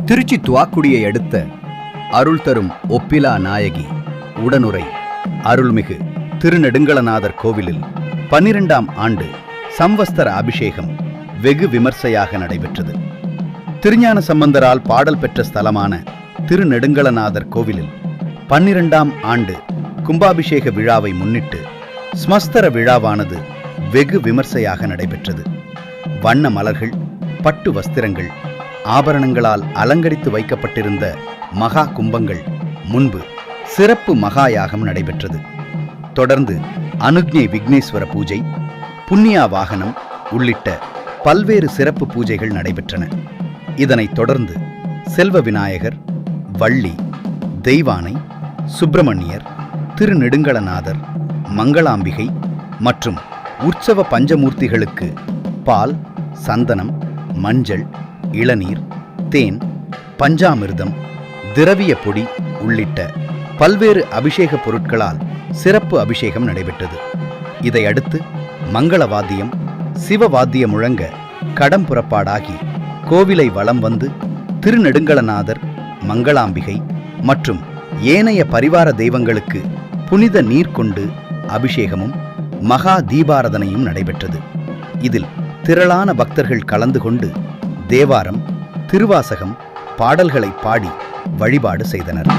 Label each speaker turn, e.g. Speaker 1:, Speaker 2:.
Speaker 1: திருச்சி துவாக்குடியை அடுத்த அருள் தரும் ஒப்பிலா நாயகி உடனுரை அருள்மிகு திருநெடுங்களநாதர் கோவிலில் 12ஆம் ஆண்டு சம்வஸ்தர அபிஷேகம் வெகு விமர்சையாக நடைபெற்றது. திருஞான சம்பந்தரால் பாடல் பெற்ற ஸ்தலமான திருநெடுங்களநாதர் கோவிலில் 12ஆம் ஆண்டு கும்பாபிஷேக விழாவை முன்னிட்டு ஸ்மஸ்தர விழாவானது வெகு விமர்சையாக நடைபெற்றது. வண்ண மலர்கள், பட்டு வஸ்திரங்கள், ஆபரணங்களால் அலங்கரித்து வைக்கப்பட்டிருந்த மகா கும்பங்கள் முன்பு சிறப்பு மகாயாகம் நடைபெற்றது. தொடர்ந்து அனுக்ஞை விக்னேஸ்வர பூஜை, புண்ணியா வாகனம் உள்ளிட்ட பல்வேறு சிறப்பு பூஜைகள் நடைபெற்றன. இதனைத் தொடர்ந்து செல்வ விநாயகர், வள்ளி, தெய்வானை, சுப்பிரமணியர், திருநெடுங்களநாதர், மங்களாம்பிகை மற்றும் உற்சவ பஞ்சமூர்த்திகளுக்கு பால், சந்தனம், மஞ்சள், இளநீர், தேன், பஞ்சாமிர்தம், திரவிய பொடி உள்ளிட்ட பல்வேறு அபிஷேக பொருட்களால் சிறப்பு அபிஷேகம் நடைபெற்றது. இதையடுத்து மங்களவாத்தியம், சிவவாத்திய முழங்க கடம் புறப்பாடாகி கோவிலை வலம் வந்து திருநெடுங்களநாதர், மங்களாம்பிகை மற்றும் ஏனைய பரிவார தெய்வங்களுக்கு புனித நீர் கொண்டு அபிஷேகமும் மகா தீபாரதனையும் நடைபெற்றது. இதில் திரளான பக்தர்கள் கலந்து கொண்டு தேவாரம், திருவாசகம் பாடல்களை பாடி வழிபாடு செய்தனர்.